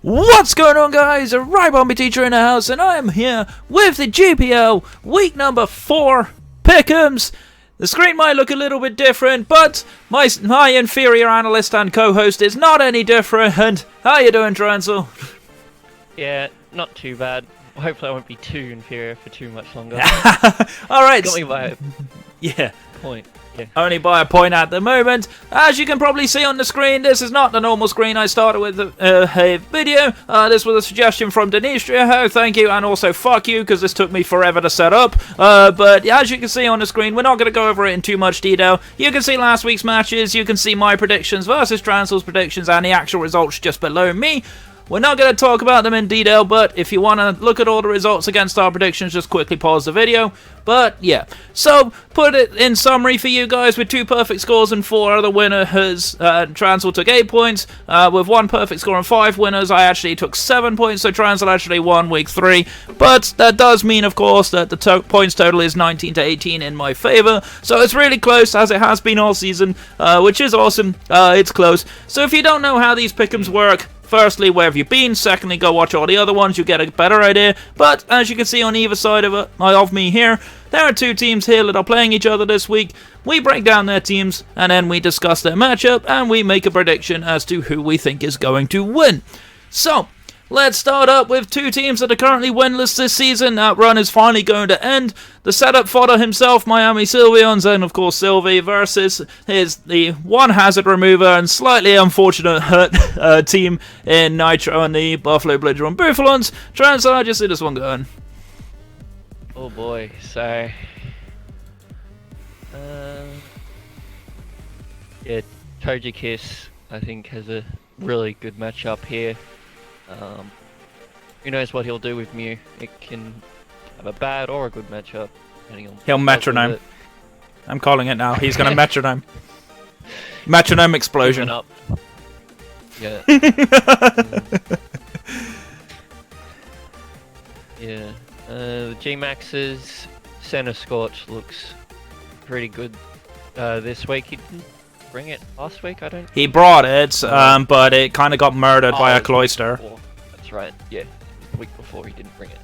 What's going on, guys? A Rybomby teacher in the house, and I am here with the GPL week number 4 Pickems. The screen might look a little bit different, but my inferior analyst and co-host is not any different. How you doing, Transyl? Yeah, not too bad. Hopefully I won't be too inferior for too much longer. Alright. Got me by a point. Yeah. Only by a point at the moment. As you can probably see on the screen, this is not the normal screen I started with a video. This was a suggestion from Denistria. Thank you, and also fuck you, because this took me forever to set up. But as you can see on the screen, we're not going to go over it in too much detail. You can see last week's matches, you can see my predictions versus Trancyl's predictions, and the actual results just below me. We're not going to talk about them in detail, but if you want to look at all the results against our predictions, just quickly pause the video. But yeah, so put it in summary for you guys, with 2 perfect scores and 4 other winners. Transyl took 8 points. With 1 perfect score and 5 winners, I actually took 7 points, so Transyl actually won week 3. But that does mean, of course, that the points total is 19 to 18 in my favor. So it's really close, as it has been all season, which is awesome. It's close. So if you don't know how these pick'ems work, firstly, where have you been? Secondly, go watch all the other ones, you get a better idea. But as you can see on either side of me here, there are 2 teams here that are playing each other this week. We break down their teams, and then we discuss their matchup, and we make a prediction as to who we think is going to win. So, let's start up with 2 teams that are currently winless this season. That run is finally going to end. The setup fodder himself, Miami Sylveons, and of course Sylvie, versus the one hazard remover and slightly unfortunate hurt team in Nitro and the Buffalo Belligerent Buffalons. Transyl, how do you see this one going? Oh boy, so... yeah, Toji Kiss, I think, has a really good matchup here. Who knows what he'll do with Mew? It can have a bad or a good matchup, depending on. He'll metronome. I'm calling it now. He's gonna metronome. Metronome explosion. Up. Yeah. Yeah. The G-Max's Center Scorch looks pretty good this week. He didn't bring it last week, I don't. He brought it, but it kind of got murdered by a cloister. That's right. Yeah, the week before he didn't bring it.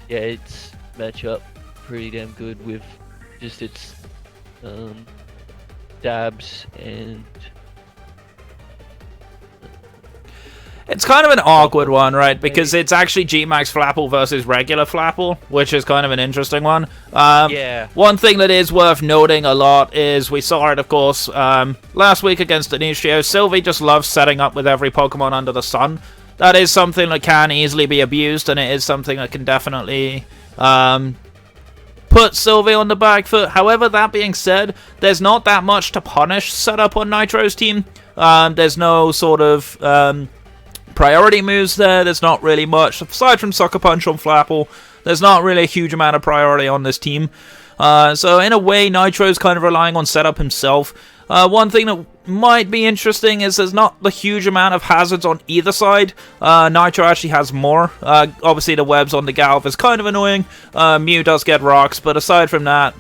Yeah, its matchup pretty damn good with just its dabs and. It's kind of an awkward one, right? Because it's actually G-Max Flapple versus regular Flapple, which is kind of an interesting one. Yeah. One thing that is worth noting a lot is we saw it, of course, last week against Denistrio. Sylvie just loves setting up with every Pokemon under the sun. That is something that can easily be abused, and it is something that can definitely put Sylvie on the back foot. However, that being said, there's not that much to punish setup on Nitro's team. There's no sort of priority moves there. There's not really much aside from Sucker Punch on Flapple. There's not really a huge amount of priority on this team. So in a way, Nitro's kind of relying on setup himself. One thing that might be interesting is there's not the huge amount of hazards on either side. Nitro actually has more. Obviously the webs on the Galv is kind of annoying. Mew does get rocks, but aside from that,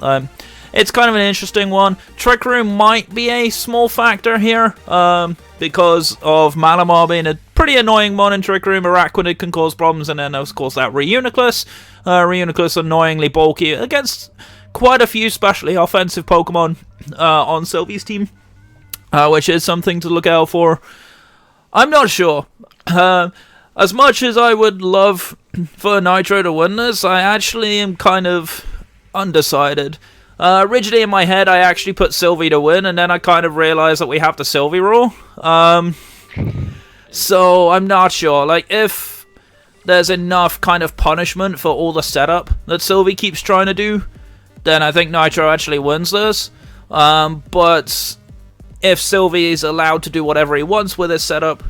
it's kind of an interesting one. Trick Room might be a small factor here, because of Malamar being a pretty annoying one in Trick Room. Araquanid can cause problems, and then of course that Reuniclus. Reuniclus annoyingly bulky against quite a few specially offensive Pokemon on Sylvie's team, which is something to look out for. I'm not sure. As much as I would love for Nitro to win this, I actually am kind of undecided. Originally in my head, I actually put Sylvie to win, and then I kind of realized that we have the Sylvie rule. So I'm not sure. Like, if there's enough kind of punishment for all the setup that Sylvie keeps trying to do, then I think Nitro actually wins this. But if Sylvie is allowed to do whatever he wants with his setup,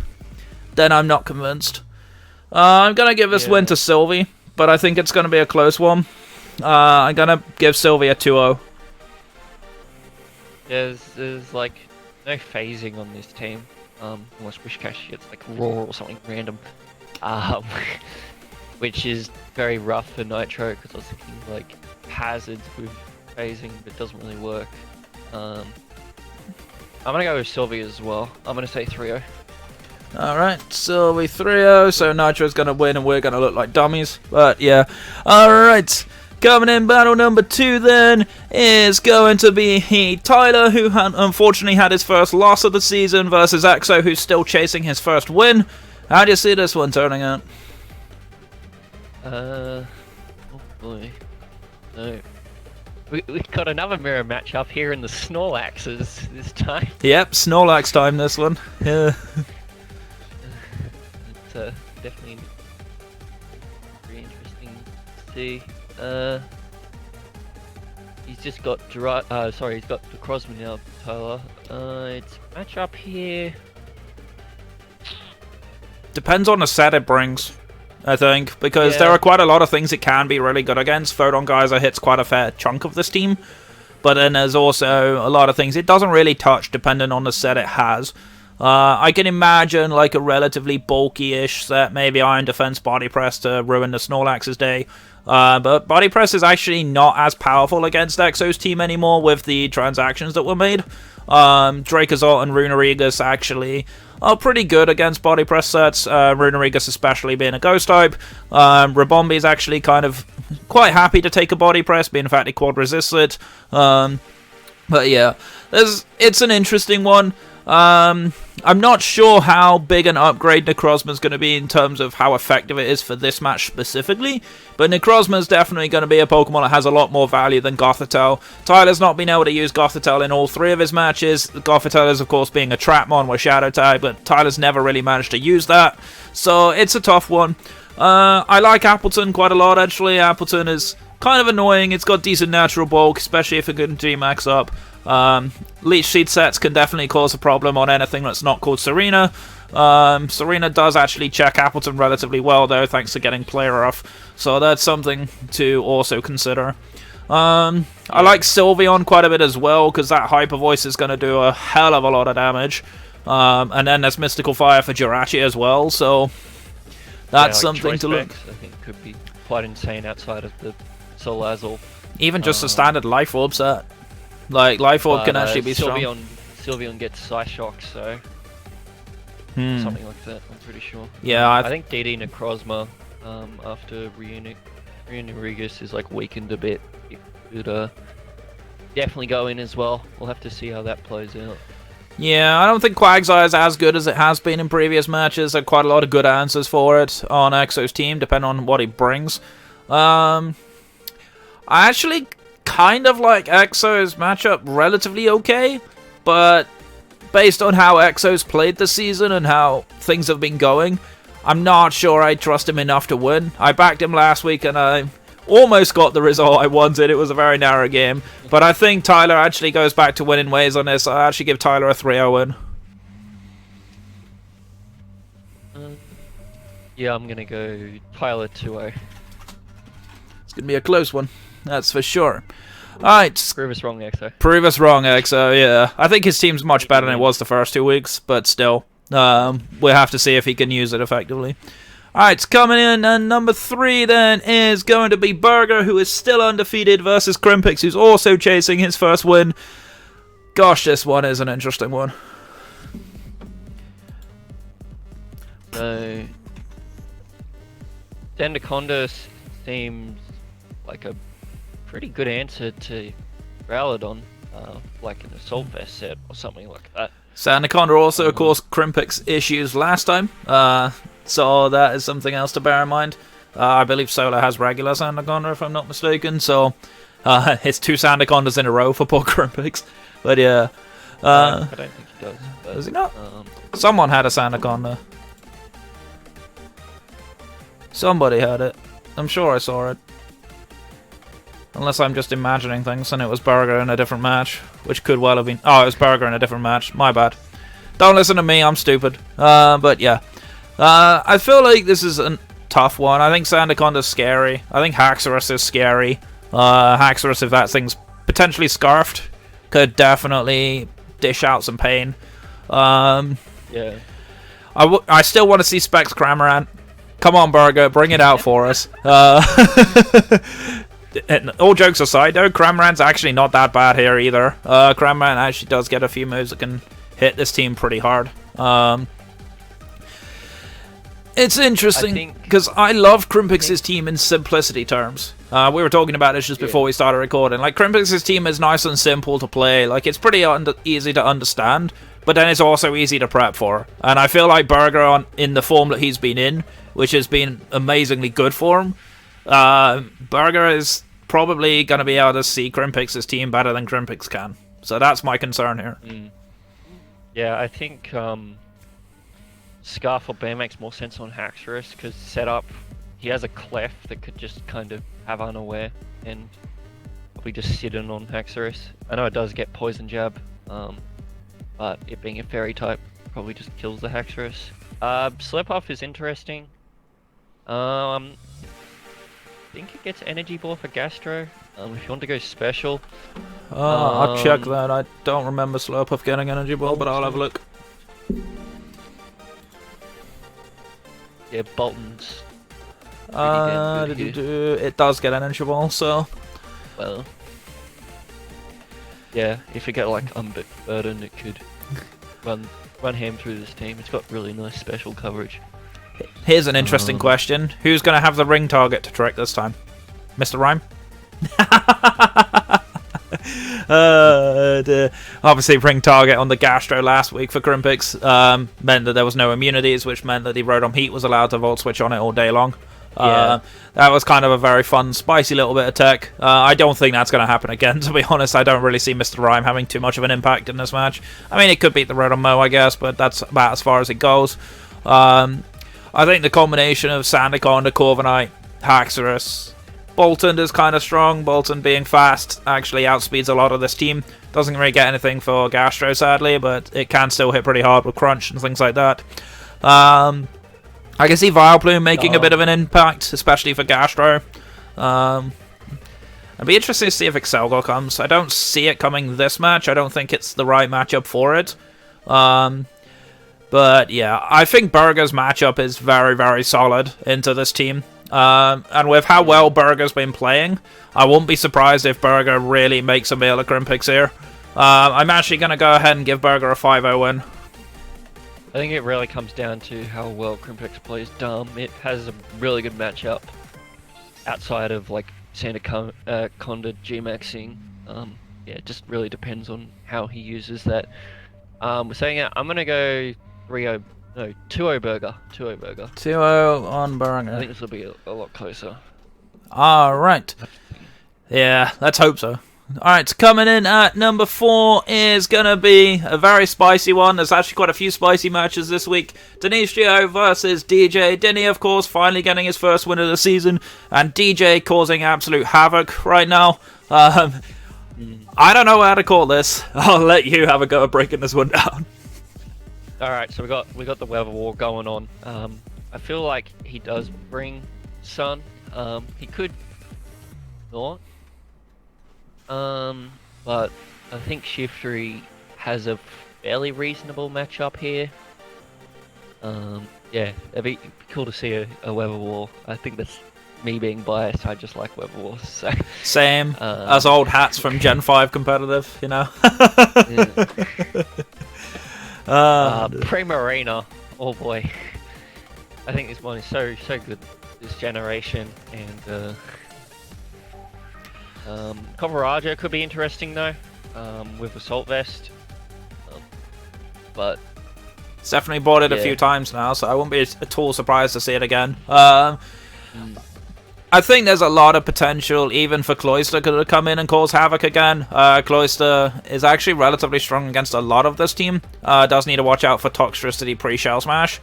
then I'm not convinced. I'm going to give this win to Sylvie, but I think it's going to be a close one. I'm going to give Sylvie a 2-0. There's like no phasing on this team. Unless Wishcash gets like Roar or something random. Which is very rough for Nitro, because I was thinking like hazards with phasing, but it doesn't really work. I'm gonna go with Sylvie as well. I'm gonna say 3-0. Alright, so we 3-0, so Nitro's going to win and we're going to look like dummies. But yeah, alright. Coming in battle number 2 then is going to be Tyler, who unfortunately had his first loss of the season, versus Exo, who's still chasing his first win. How do you see this one turning out? Oh boy. No. We've got another mirror match up here in the Snorlaxes this time. Yep, Snorlax time this one. Yeah. It's definitely very interesting to see. He's just got he's got the Crosman now, Tyler. It's match up here. Depends on the set it brings, I think, because there are quite a lot of things it can be really good against. Photon Geyser hits quite a fair chunk of this team, but then there's also a lot of things it doesn't really touch depending on the set it has. I can imagine like a relatively bulky-ish set, maybe Iron Defense Body Press to ruin the Snorlax's day. But Body Press is actually not as powerful against Exo's team anymore with the transactions that were made. Dracozolt and Runerigus actually are pretty good against Body Press sets, Runerigus especially being a Ghost type. Rabombi is actually kind of quite happy to take a Body Press, being in fact he quad resists it. But yeah, it's an interesting one. I'm not sure how big an upgrade Necrozma is going to be in terms of how effective it is for this match specifically, but Necrozma is definitely going to be a Pokemon that has a lot more value than Gothitelle. Tyler's not been able to use Gothitelle in all 3 of his matches. Gothitelle is of course being a Trapmon with Shadow type, but Tyler's never really managed to use that, so it's a tough one. I like Appleton quite a lot actually. Appleton is kind of annoying. It's got decent natural bulk, especially if it can G-Max up. Leech Seed sets can definitely cause a problem on anything that's not called Serena. Serena does actually check Appleton relatively well though, thanks to getting player off, so that's something to also consider. I like Sylveon quite a bit as well, because that Hyper Voice is going to do a hell of a lot of damage. And then there's Mystical Fire for Jirachi as well, so that's something to look. I think could be quite insane outside of the Solazol. Even just a standard Life Orb set. Like, Life Orb can actually be strong. Sylveon gets Psyshock, so something like that, I'm pretty sure. Yeah, I think DD Necrozma, after Runerigus is like weakened a bit, it could definitely go in as well. We'll have to see how that plays out. Yeah, I don't think Quagsire is as good as it has been in previous matches. There are quite a lot of good answers for it on Exo's team, depending on what he brings. I actually kind of like Exo's matchup relatively okay, but based on how Exo's played this season and how things have been going, I'm not sure I trust him enough to win. I backed him last week and I almost got the result I wanted. It was a very narrow game, but I think Tyler actually goes back to winning ways on this. I actually give Tyler a 3-0 win. Yeah, I'm gonna go Tyler 2-0. It's gonna be a close one, that's for sure. Alright. Prove us wrong, Exo. Prove us wrong, Exo, yeah. I think his team's much better than it was the first 2 weeks, but still. We'll have to see if he can use it effectively. Alright, coming in, and number 3 then is going to be Berger, who is still undefeated, versus Crimpix, who's also chasing his first win. Gosh, this one is an interesting one. So, Sandaconda seems like a pretty good answer to Growlithe, like an Assault Vest set or something like that. Sandaconda also, of course, Crimpix issues last time, so that is something else to bear in mind. I believe Solar has regular Sandaconda, if I'm not mistaken, so it's 2 Sandacondas in a row for poor Crimpix. But yeah. I don't think he does. But, does he not? Someone had a Sandaconda. Somebody had it. I'm sure I saw it. Unless I'm just imagining things and it was Berger in a different match, which could well have been. Oh, it was Berger in a different match. My bad. Don't listen to me, I'm stupid. But yeah. I feel like this is a tough one. I think Sandaconda's scary. I think Haxorus is scary. Haxorus, if that thing's potentially scarfed, could definitely dish out some pain. Yeah. I still want to see Specs Cramorant. Come on, Berger, bring it out for us. And all jokes aside, though, Cramorant's actually not that bad here either. Cramorant actually does get a few moves that can hit this team pretty hard. It's interesting because I love Krimpix's team in simplicity terms. We were talking about this just before we started recording. Like, Krimpix's team is nice and simple to play. Like, it's pretty easy to understand, but then it's also easy to prep for. And I feel like Berger, in the form that he's been in, which has been amazingly good for him, Berger is probably going to be able to see Krimpix's team better than Krimpix can. So that's my concern here. Yeah, I think Scarf or Bear makes more sense on Haxorus, because setup, he has a clef that could just kind of have unaware and probably just sit in on Haxorus. I know it does get poison jab, but it being a fairy type probably just kills the Haxorus. Slip off is interesting. I think it gets energy ball for Gastro. If you want to go special. I'll check that. I don't remember Slurpuff getting energy ball, but I'll have a look. Yeah, Bolton's. It does get energy ball, so. Well. Yeah, if you get like Unburden, it could run ham through this team. It's got really nice special coverage. Here's an interesting question. Who's going to have the ring target to trick this time? Mr. Rhyme? Obviously, ring target on the Gastro last week for Krimpix meant that there was no immunities, which meant that the Rotom Heat was allowed to Volt Switch on it all day long. That was kind of a very fun, spicy little bit of tech. I don't think that's going to happen again, to be honest. I don't really see Mr. Rhyme having too much of an impact in this match. I mean, it could beat the Rotom Mo, I guess, but that's about as far as it goes. I think the combination of Sandaconda, Corviknight, Haxorus, Bolton is kind of strong. Bolton being fast actually outspeeds a lot of this team. Doesn't really get anything for Gastro, sadly, but it can still hit pretty hard with Crunch and things like that. I can see Vileplume making a bit of an impact, especially for Gastro. It'd be interesting to see if Excelgor comes. I don't see it coming this match. I don't think it's the right matchup for it. But yeah, I think Berger's matchup is very, very solid into this team. And with how well Berger's been playing, I won't be surprised if Berger really makes a meal of Krimpix here. I'm actually going to go ahead and give Berger a 5-0 win. I think it really comes down to how well Krimpix plays dumb. It has a really good matchup outside of like Sandaconda G-maxing. Yeah, it just really depends on how he uses that. We're saying it, I'm going to go 2-0 Berger. 2-0 Berger. 2-0 on Berger. I think this will be a lot closer. Alright. Yeah, let's hope so. Alright, coming in at number 4 is going to be a very spicy one. There's actually quite a few spicy matches this week. Denishtrio versus DJ. Denny, of course, finally getting his first win of the season. And DJ causing absolute havoc right now. I don't know how to call this. I'll let you have a go at breaking this one down. Alright, so we got the weather war going on. I feel like he does bring Sun. He could not. But I think Shiftry has a fairly reasonable matchup here. Yeah, it'd be cool to see a weather war. I think that's me being biased. I just like weather wars. So. Same as old hats from Gen 5 competitive, you know. Primarina, oh boy. I think this one is so good this generation, and Coveraja could be interesting though, with Assault Vest. But it's definitely bought it a few times now, so I won't be at all surprised to see it again. I think there's a lot of potential even for Cloyster to come in and cause havoc again. Cloyster is actually relatively strong against a lot of this team. Does need to watch out for Toxtricity pre-Shell Smash.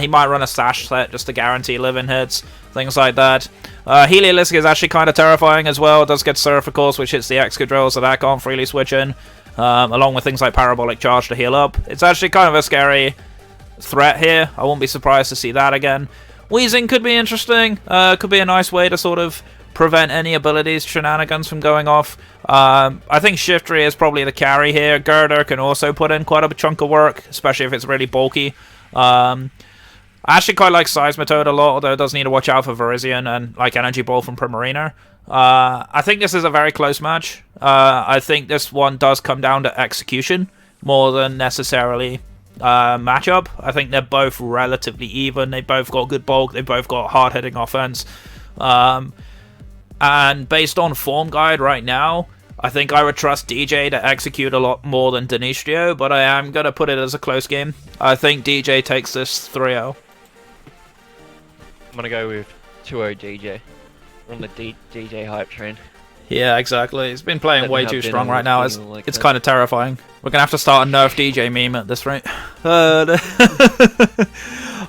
He might run a Sash set just to guarantee living hits, things like that. Heliolisk is actually kind of terrifying as well. It does get Surf, of course, which hits the Excadrill, so that can't freely switch in. Along with things like Parabolic Charge to heal up. It's actually kind of a scary threat here. I won't be surprised to see that again. Wheezing could be interesting. Could be a nice way to sort of prevent any abilities shenanigans from going off. I think Shiftry is probably the carry here. Girder can also put in quite a chunk of work, especially if it's really bulky. I actually quite like Seismitoad a lot, although it does need to watch out for Virizion and like Energy Ball from Primarina. I think this is a very close match. I think this one does come down to execution more than necessarily matchup. I think they're both relatively even. They both got good bulk. They both got hard-hitting offense. And based on form guide right now, I think I would trust DJ to execute a lot more than Denistrio, but I am going to put it as a close game. I think DJ takes this 3-0. I'm going to go with 2-0 DJ. We're on the DJ hype train. Yeah, exactly. He's been playing way too strong right now. It's kind of terrifying. We're going to have to start a nerf DJ meme at this rate.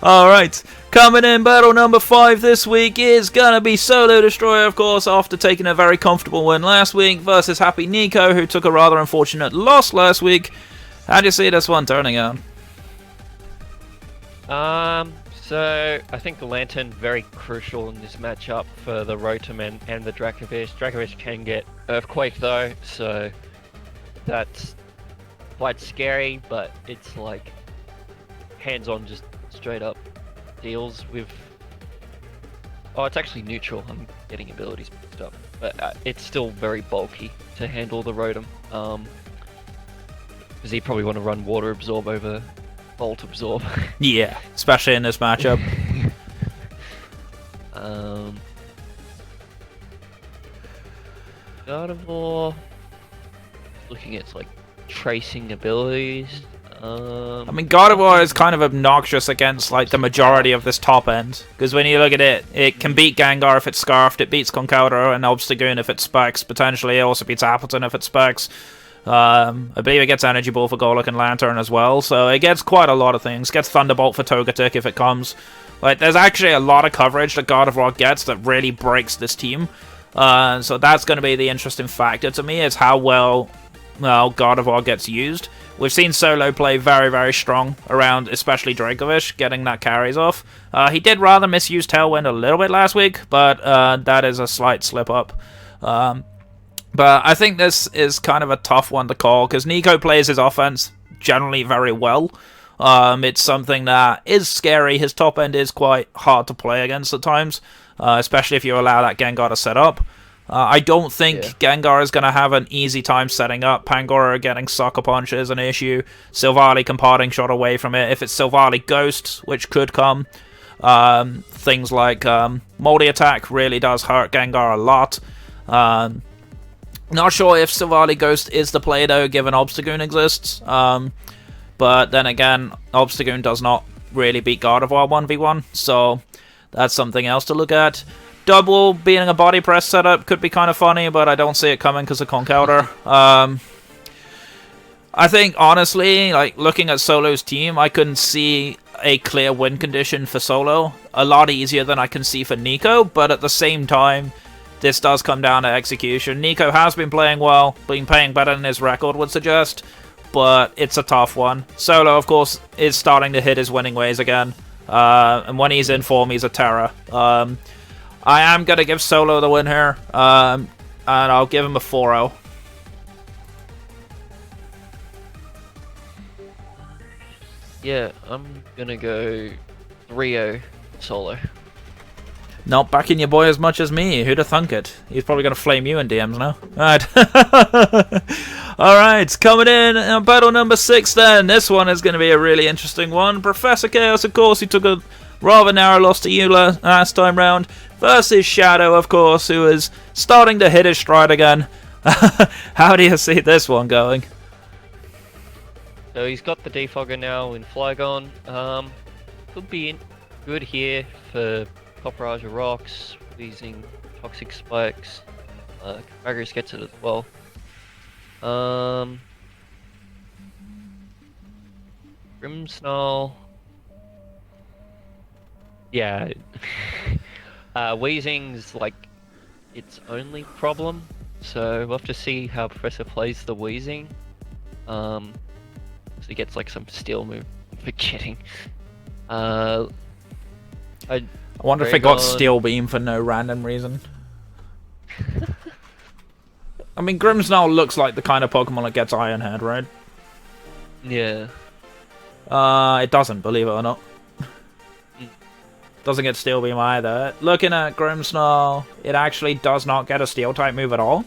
Alright, coming in, battle number 5 this week is going to be Solo Destroyer, of course, after taking a very comfortable win last week, versus Happy Nico, who took a rather unfortunate loss last week. How do you see this one turning out? So I think the Lantern very crucial in this matchup for the Rotom and the Dracovish. Dracovish can get Earthquake though, so that's quite scary, but it's like hands-on, just straight up deals with... Oh, it's actually neutral. I'm getting abilities mixed up, but it's still very bulky to handle the Rotom. Because he probably want to run Water Absorb over Volt Absorb. Yeah, especially in this matchup. Gardevoir, looking at like tracing abilities. I mean, Gardevoir is kind of obnoxious against like the majority of this top end, because when you look at it, it can beat Gengar if it's Scarfed, it beats Conkeldurr and Obstagoon if it specs, potentially it also beats Appleton if it specs. I believe it gets Energy Ball for Golok and Lantern as well, so it gets quite a lot of things. It gets Thunderbolt for Togetic if it comes. Like, there's actually a lot of coverage that Gardevoir gets that really breaks this team. So that's going to be the interesting factor to me, is how well Gardevoir gets used. We've seen Solo play very, very strong around, especially Dracovish, getting that carries off. He did rather misuse Tailwind a little bit last week, but that is a slight slip up. But I think this is kind of a tough one to call, because Nico plays his offense generally very well. It's something that is scary. His top end is quite hard to play against at times, especially if you allow that Gengar to set up. I don't think Gengar is going to have an easy time setting up. Pangoro getting Sucker Punch is an issue. Silvally can parting shot away from it. If it's Silvally Ghost, which could come, things like Moldy Attack really does hurt Gengar a lot. Not sure if Silvally Ghost is the play though, given Obstagoon exists. But then again, Obstagoon does not really beat Gardevoir 1v1, so that's something else to look at. Double being a body press setup could be kind of funny, but I don't see it coming because of Conkeldurr. I think, honestly, like looking at Solo's team, I couldn't see a clear win condition for Solo. A lot easier than I can see for Nico, but at the same time, this does come down to execution. Nico has been playing well, been playing better than his record would suggest, but it's a tough one. Solo, of course, is starting to hit his winning ways again, and when he's in form, he's a terror. I am going to give Solo the win here, and I'll give him a 4-0. Yeah, I'm going to go 3-0 Solo. Not backing your boy as much as me. Who'd have thunk it? He's probably going to flame you in DMs now. Alright. Alright, coming in battle number 6 then. This one is going to be a really interesting one. Professor Chaos, of course, he took a rather narrow loss to you last time round. Versus Shadow, of course, who is starting to hit his stride again. How do you see this one going? So he's got the Defogger now in Flygon. Could be good here for Copperage of Rocks, using Toxic Spikes. Berger gets it as well. Grimmsnarl. Yeah. Weezing's like its only problem, so we'll have to see how Professor plays the Weezing. So he gets like some steel move. I'm forgetting. I wonder if it got Steel Beam for no random reason. I mean, Grimmsnarl looks like the kind of Pokemon that gets Iron Head, right? Yeah. It doesn't, believe it or not. Doesn't get Steel Beam either. Looking at Grimmsnarl, it actually does not get a Steel type move at all.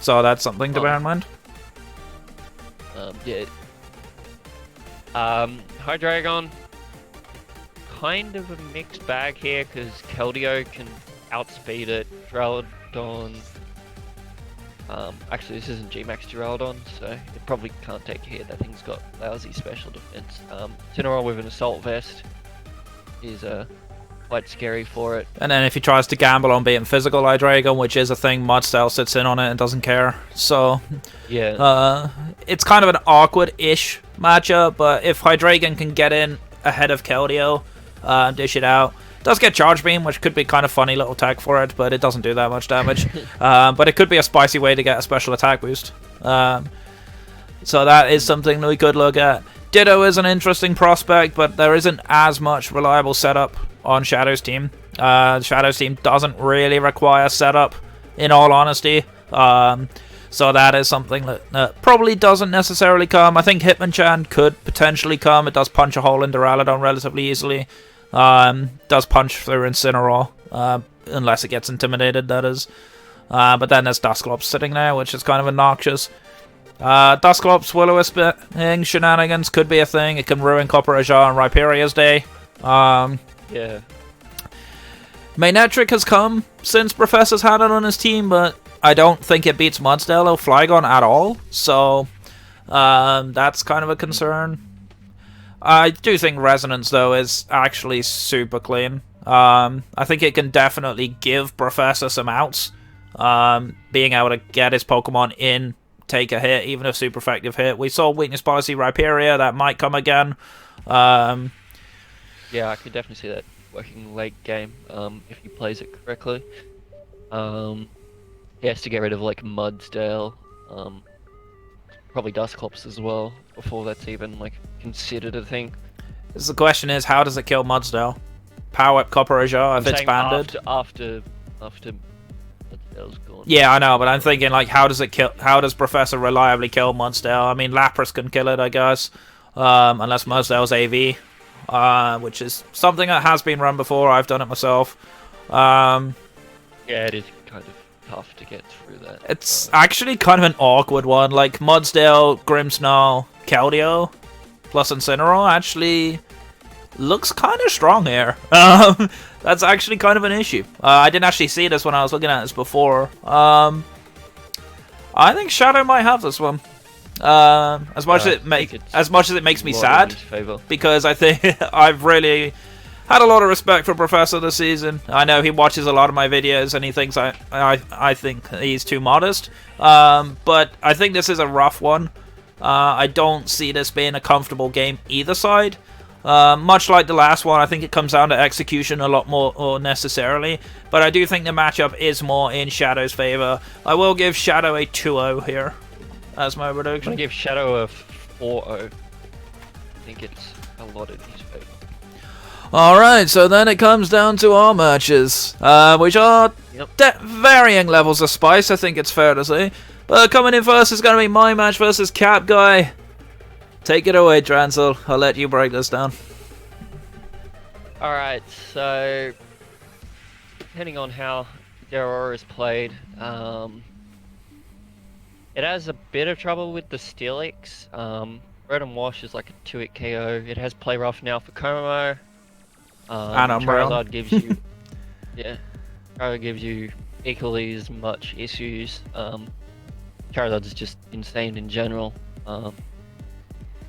So that's something to bear in mind. Yeah. Hydreigon, kind of a mixed bag here because Keldeo can outspeed it. Duraludon, actually this isn't G-Max Duraludon, so it probably can't take a hit. That thing's got lousy special defense. Cineroar with an Assault Vest is quite scary for it. And then if he tries to gamble on being physical Hydreigon, which is a thing, Mudstyle sits in on it and doesn't care. So yeah, it's kind of an awkward-ish matchup, but if Hydreigon can get in ahead of Keldeo, dish it out. Does get Charge Beam, which could be kind of funny little tag for it, but it doesn't do that much damage. But it could be a spicy way to get a special attack boost. So that is something that we could look at. Ditto is an interesting prospect, but there isn't as much reliable setup on Shadow's team. Shadow's team doesn't really require setup, in all honesty. So that is something that probably doesn't necessarily come. I think Hitmonchan could potentially come. It does punch a hole in Duraludon relatively easily. Does punch through Incineroar, unless it gets intimidated, that is. But then there's Dusclops sitting there, which is kind of obnoxious. Dusclops, Will-O-Wisp shenanigans could be a thing. It can ruin Copperajah and Rhyperia's day. Yeah. Manectric has come since Professor's had it on his team, but I don't think it beats Mudstyle or Flygon at all. So that's kind of a concern. I do think Resonance, though, is actually super clean. I think it can definitely give Professor some outs. Being able to get his Pokemon in, take a hit, even a super effective hit. We saw Weakness Policy Rhyperia, that might come again. Yeah, I could definitely see that working late game if he plays it correctly. He has to get rid of like Mudstyle, probably Dusclops as well before that's even like considered a thing. The question is, how does it kill Mudstyle? Power up Copperajah if it's banded? After Mudstyle's gone. Yeah, I know, but I'm thinking like, how does Professor reliably kill Mudstyle? I mean, Lapras can kill it, I guess, unless Mudstyle's AV, which is something that has been run before. I've done it myself. Yeah, it is kind of tough to get through that. It's actually kind of an awkward one. Like Mudstyle, Grimmsnarl, Keldeo, plus Incineroar actually looks kind of strong here. That's actually kind of an issue. I didn't actually see this when I was looking at this before. I think Shadow might have this one. As much as it makes me sad, because I think I've really had a lot of respect for Professor this season. I know he watches a lot of my videos and he thinks I think he's too modest. But I think this is a rough one. I don't see this being a comfortable game either side. Much like the last one, I think it comes down to execution a lot more necessarily. But I do think the matchup is more in Shadow's favor. I will give Shadow a 2-0 here as my prediction. I'm going to give Shadow a 4-0. I think it's a lot in his favor. Alright, so then it comes down to our matches, which are varying levels of spice, I think it's fair to say. But coming in first is going to be my match versus Cap Guy. Take it away, Transyl. I'll let you break this down. Alright, so depending on how Zeraora is played, it has a bit of trouble with the Steelix. Red and Wash is like a 2-hit KO. It has Play Rough now for Como. And Charizard gives you, Charizard gives you equally as much issues. Charizard is just insane in general.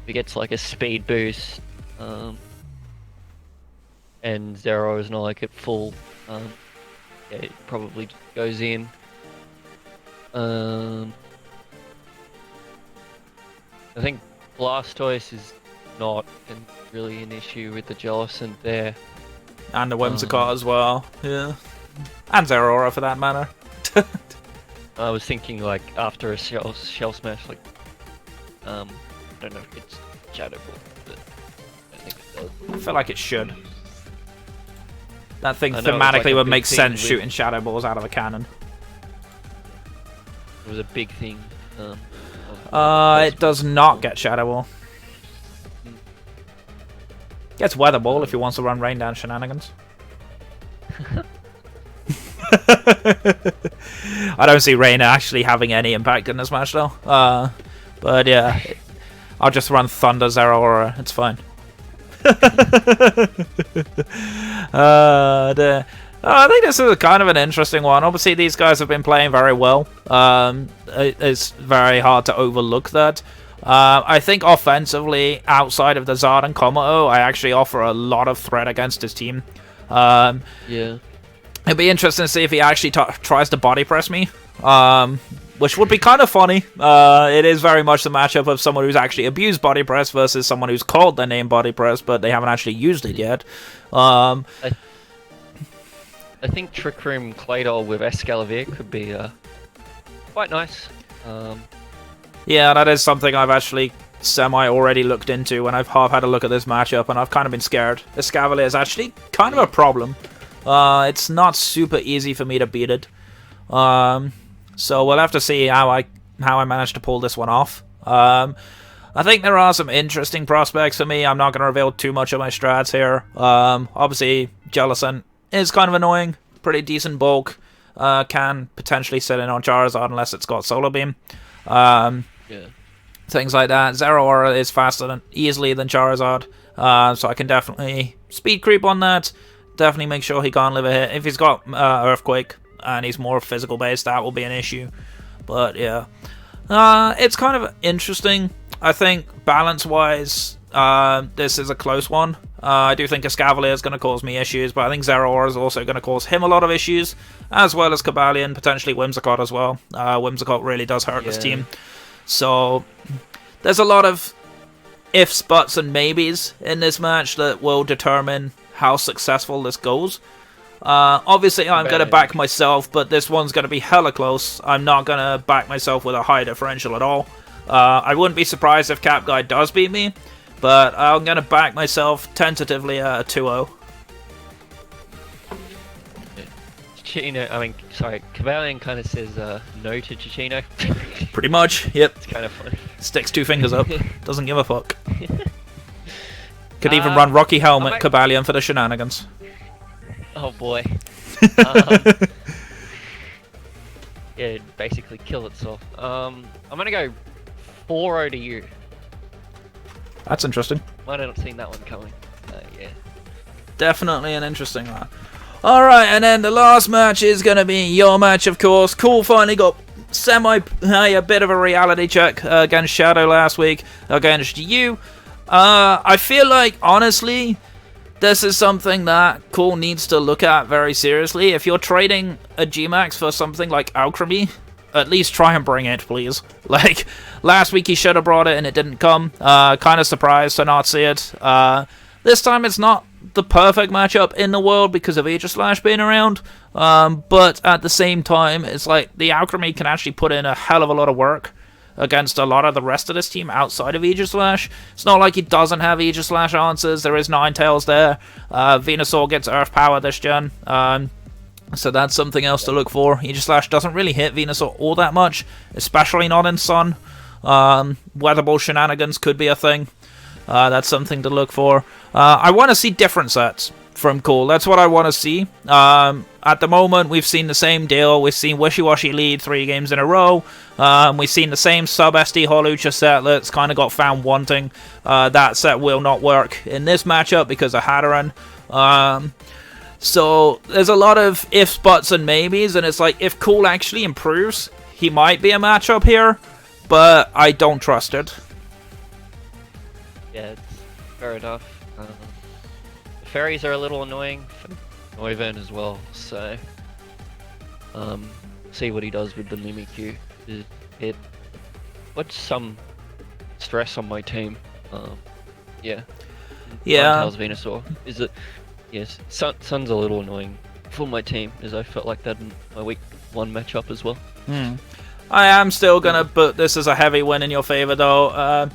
It gets like a speed boost, and Zero is not like at full. Yeah, it probably goes in. I think Blastoise is not really an issue with the Jellicent there. And the Whimsicott as well, yeah. And Zeraora for that matter. I was thinking like after a shell smash, like I don't know if it's Shadow Ball, but I think it does. I feel like it should. That thing thematically like would make sense shooting Shadow Balls out of a cannon. It was a big thing. It does not get Shadow Ball. Gets Weather Ball if he wants to run Rain Dance shenanigans. I don't see Rain actually having any impact in this match though. But yeah, I'll just run Thunder Zero Aura. It's fine. I think this is a kind of an interesting one. Obviously, these guys have been playing very well. It's very hard to overlook that. I think offensively, outside of the Zard and Komodo, I actually offer a lot of threat against his team. Yeah. It'd be interesting to see if he actually tries to body press me, which would be kind of funny. It is very much the matchup of someone who's actually abused body press versus someone who's called their name body press, but they haven't actually used it yet. I think Trick Room Claydol with Escalavier could be quite nice. Yeah, that is something I've actually semi-already looked into when I've half had a look at this matchup, and I've kind of been scared. Escalavier is actually kind of a problem. It's not super easy for me to beat it. So we'll have to see how I manage to pull this one off. I think there are some interesting prospects for me. I'm not going to reveal too much of my strats here. Obviously, Jellicent is kind of annoying. Pretty decent bulk. Can potentially sit in on Charizard unless it's got Solar Beam. Yeah. Things like that. Zero Aura is faster easily than Charizard. So I can definitely speed creep on that. Definitely make sure he can't live a hit. If he's got Earthquake and he's more physical based, that will be an issue. But yeah. It's kind of interesting. I think balance-wise, this is a close one. I do think Escavalier is going to cause me issues, but I think Zero Aura is also going to cause him a lot of issues, as well as Cobalion, potentially Whimsicott as well. Whimsicott really does hurt this team. So there's a lot of ifs, buts, and maybes in this match that will determine how successful this goes. Obviously, I'm going to back myself, but this one's going to be hella close. I'm not going to back myself with a high differential at all. I wouldn't be surprised if Cap Guy does beat me, but I'm going to back myself tentatively at a 2-0. Cobalion kind of says no to Chichino. Pretty much, yep. It's kind of funny. Sticks two fingers up. Doesn't give a fuck. Could even run Rocky Helmet Cobalion for the shenanigans. Oh boy. Yeah, it'd basically kill itself. I'm gonna go 4-0 to you. That's interesting. Might have not seen that one coming. Yeah. Definitely an interesting one. Alright, and then the last match is going to be your match, of course. Cool finally got a bit of a reality check against Shadow last week against you. I feel like, honestly, this is something that Cool needs to look at very seriously. If you're trading a G-Max for something like Alchemy, at least try and bring it, please. Like, last week he should have brought it and it didn't come. Kind of surprised to not see it. This time it's not the perfect matchup in the world because of Aegislash being around. But at the same time, it's like the Alchemy can actually put in a hell of a lot of work against a lot of the rest of this team outside of Aegislash. It's not like he doesn't have Aegislash answers. There is Ninetales there. Venusaur gets Earth Power this gen. So that's something else to look for. Aegislash doesn't really hit Venusaur all that much, especially not in Sun. Weather Ball shenanigans could be a thing. That's something to look for. I want to see different sets from Cool. That's what I want to see. At the moment, we've seen the same deal. We've seen Wishy Washy lead 3 games in a row. We've seen the same sub-SD Holucha set that's kind of got found wanting. That set will not work in this matchup because of Hatteran. So there's a lot of ifs, buts, and maybes, and it's like, if Cool actually improves, he might be a matchup here, but I don't trust it. Yeah, it's fair enough. The fairies are a little annoying for Noivern as well, so see what he does with the Mimikyu. It puts some stress on my team. Yeah. Ninetales Venusaur. Is it? Yes. Sun's a little annoying for my team, as I felt like that in my week 1 matchup as well. I am still gonna put this as a heavy win in your favor, though.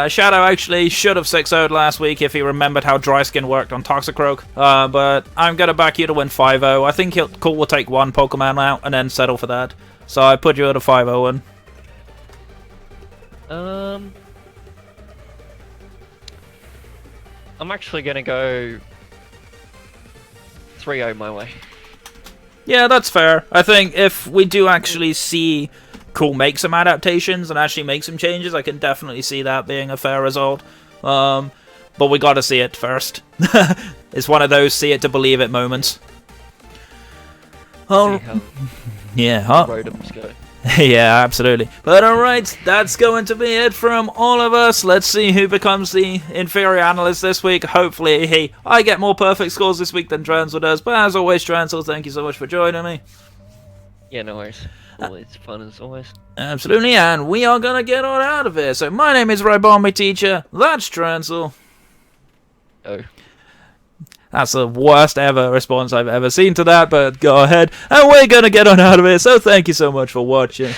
Shadow actually should have 6-0'd last week if he remembered how Dry Skin worked on Toxicroak, but I'm going to back you to win 5-0. I think Cool will take 1 Pokemon out and then settle for that. So I put you at a 5-0 win. I'm actually going to go 3-0 my way. Yeah, that's fair. I think if we do actually see cool, make some adaptations and actually make some changes, I can definitely see that being a fair result. But we gotta see it first. It's one of those see it to believe it moments. Oh, yeah, huh? Rotoms go. Yeah, absolutely. But alright, that's going to be it from all of us. Let's see who becomes the inferior analyst this week. Hopefully, I get more perfect scores this week than Transyl does. But as always, Transyl, thank you so much for joining me. Yeah, no worries. Always fun as always. Absolutely, and we are gonna get on out of here. So my name is Rybami Teacher. That's Transyl. Oh. That's the worst ever response I've ever seen to that, but go ahead. And we're going to get on out of here, so thank you so much for watching.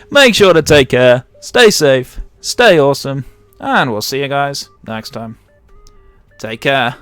Make sure to take care, stay safe, stay awesome, and we'll see you guys next time. Take care.